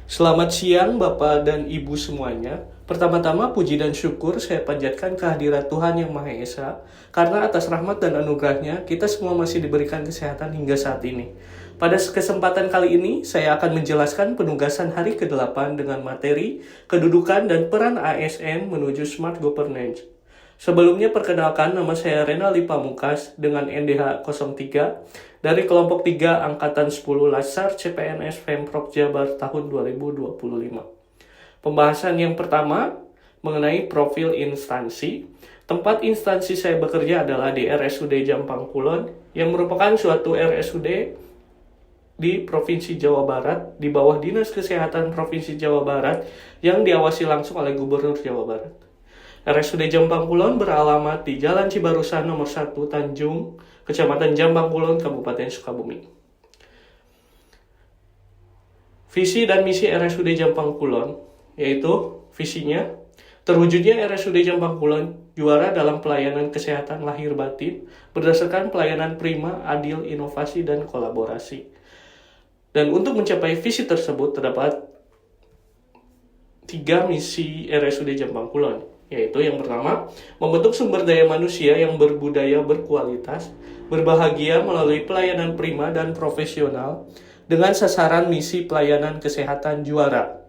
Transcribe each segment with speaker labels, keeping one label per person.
Speaker 1: Selamat siang Bapak dan Ibu semuanya. Pertama-tama puji dan syukur saya panjatkan kehadirat Tuhan Yang Maha Esa, karena atas rahmat dan anugerahnya kita semua masih diberikan kesehatan hingga saat ini. Pada kesempatan kali ini saya akan menjelaskan penugasan hari ke-8 dengan materi kedudukan dan peran ASN menuju Smart Governance. Sebelumnya perkenalkan, nama saya Renaldi Pamukas dengan NDH 03 dari kelompok 3 Angkatan 10 Latsar CPNS Pemprov Jabar tahun 2025. Pembahasan yang pertama mengenai profil instansi. Tempat instansi saya bekerja adalah di RSUD Jampang Kulon yang merupakan suatu RSUD di Provinsi Jawa Barat di bawah Dinas Kesehatan Provinsi Jawa Barat yang diawasi langsung oleh Gubernur Jawa Barat. RSUD Jampang Kulon beralamat di Jalan Cibarusan nomor 1 Tanjung, Kecamatan Jampang Kulon, Kabupaten Sukabumi. Visi dan misi RSUD Jampang Kulon, yaitu visinya, terwujudnya RSUD Jampang Kulon juara dalam pelayanan kesehatan lahir batin berdasarkan pelayanan prima, adil, inovasi, dan kolaborasi. Dan untuk mencapai visi tersebut terdapat 3 misi RSUD Jampang Kulon, yaitu yang pertama, membentuk sumber daya manusia yang berbudaya berkualitas, berbahagia melalui pelayanan prima dan profesional dengan sasaran misi pelayanan kesehatan juara.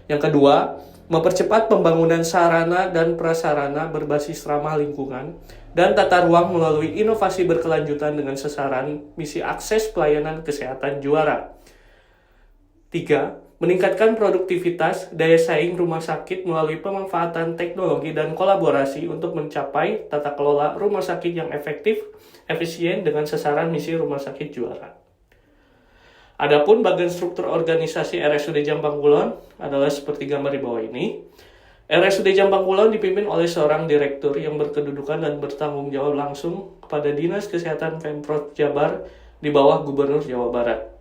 Speaker 1: Yang kedua, mempercepat pembangunan sarana dan prasarana berbasis ramah lingkungan dan tata ruang melalui inovasi berkelanjutan dengan sasaran misi akses pelayanan kesehatan juara. 3. Meningkatkan produktivitas daya saing rumah sakit melalui pemanfaatan teknologi dan kolaborasi untuk mencapai tata kelola rumah sakit yang efektif, efisien dengan sasaran misi rumah sakit juara. Adapun bagian struktur organisasi RSUD Jampang Kulon adalah seperti gambar di bawah ini. RSUD Jampang Kulon dipimpin oleh seorang direktur yang berkedudukan dan bertanggung jawab langsung kepada Dinas Kesehatan Pemprov Jabar di bawah Gubernur Jawa Barat.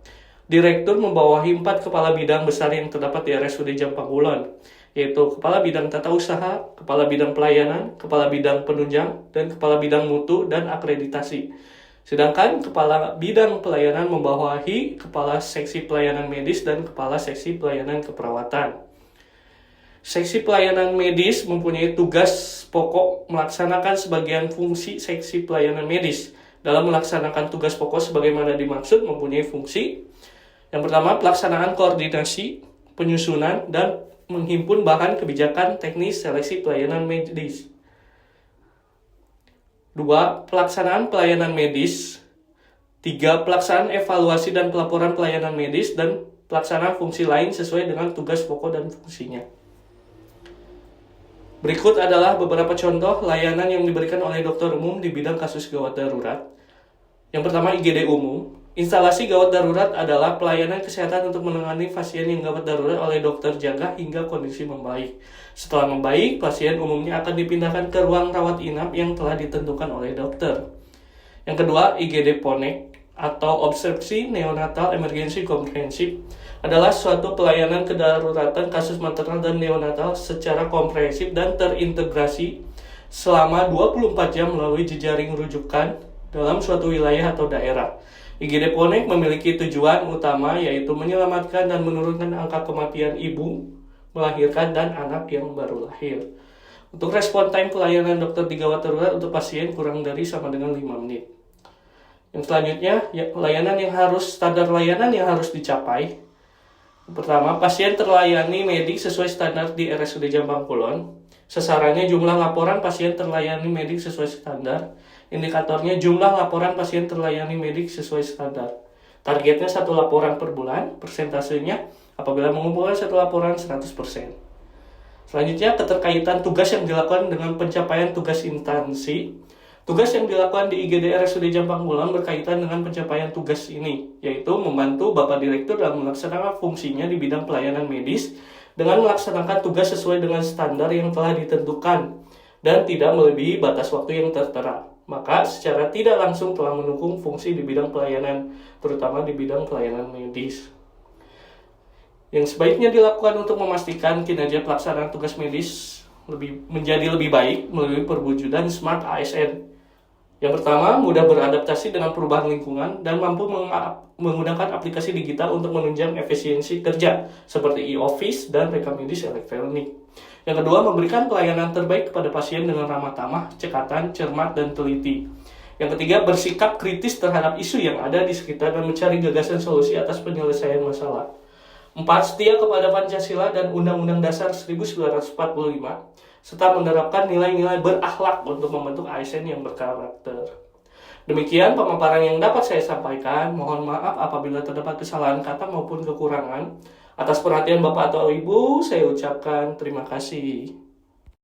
Speaker 1: Direktur membawahi 4 kepala bidang besar yang terdapat di RSUD Jampang Kulon, yaitu Kepala Bidang Tata Usaha, Kepala Bidang Pelayanan, Kepala Bidang Penunjang, dan Kepala Bidang Mutu dan Akreditasi. Sedangkan Kepala Bidang Pelayanan membawahi Kepala Seksi Pelayanan Medis dan Kepala Seksi Pelayanan Keperawatan. Seksi Pelayanan Medis mempunyai tugas pokok melaksanakan sebagian fungsi Seksi Pelayanan Medis. Dalam melaksanakan tugas pokok sebagaimana dimaksud mempunyai fungsi yang pertama, pelaksanaan koordinasi, penyusunan, dan menghimpun bahan kebijakan teknis seleksi pelayanan medis. 2. Pelaksanaan pelayanan medis. 3. Pelaksanaan evaluasi dan pelaporan pelayanan medis dan pelaksanaan fungsi lain sesuai dengan tugas pokok dan fungsinya. Berikut adalah beberapa contoh layanan yang diberikan oleh dokter umum di bidang kasus gawat darurat. Yang pertama, IGD umum. Instalasi gawat darurat adalah pelayanan kesehatan untuk menangani pasien yang gawat darurat oleh dokter jaga hingga kondisi membaik. Setelah membaik, pasien umumnya akan dipindahkan ke ruang rawat inap yang telah ditentukan oleh dokter. Yang kedua, IGD PONEK atau Obstetriksi Neonatal Emergency Comprehensive adalah suatu pelayanan kedaruratan kasus maternal dan neonatal secara komprehensif dan terintegrasi selama 24 jam melalui jejaring rujukan dalam suatu wilayah atau daerah. IGD PONEK memiliki tujuan utama yaitu menyelamatkan dan menurunkan angka kematian ibu melahirkan dan anak yang baru lahir. Untuk respon time pelayanan dokter di gawat darurat untuk pasien kurang dari sama dengan 5 menit. Yang selanjutnya, standar layanan yang harus dicapai. Pertama, pasien terlayani medik sesuai standar di RSUD Jampang Kulon. Sasarannya jumlah laporan pasien terlayani medik sesuai standar. Indikatornya jumlah laporan pasien terlayani medik sesuai standar. Targetnya 1 laporan per bulan. Persentasenya apabila mengumpulkan 1 laporan 100%. Selanjutnya, keterkaitan tugas yang dilakukan dengan pencapaian tugas instansi. Tugas yang dilakukan di IGD RSUD Jampang Kulon berkaitan dengan pencapaian tugas ini, yaitu membantu Bapak Direktur dalam melaksanakan fungsinya di bidang pelayanan medis dengan melaksanakan tugas sesuai dengan standar yang telah ditentukan dan tidak melebihi batas waktu yang tertera. Maka secara tidak langsung telah mendukung fungsi di bidang pelayanan, terutama di bidang pelayanan medis. Yang sebaiknya dilakukan untuk memastikan kinerja pelaksanaan tugas medis menjadi lebih baik melalui perwujudan Smart ASN, Yang pertama, mudah beradaptasi dengan perubahan lingkungan dan mampu menggunakan aplikasi digital untuk menunjang efisiensi kerja seperti e-office dan rekam medis elektronik. Yang kedua, memberikan pelayanan terbaik kepada pasien dengan ramah tamah, cekatan, cermat, dan teliti. Yang ketiga, bersikap kritis terhadap isu yang ada di sekitar dan mencari gagasan solusi atas penyelesaian masalah. 4. Setia kepada Pancasila dan Undang-Undang Dasar 1945, serta menerapkan nilai-nilai berakhlak untuk membentuk ASN yang berkarakter. Demikian pemaparan yang dapat saya sampaikan. Mohon maaf apabila terdapat kesalahan kata maupun kekurangan. Atas perhatian Bapak atau Ibu, saya ucapkan terima kasih.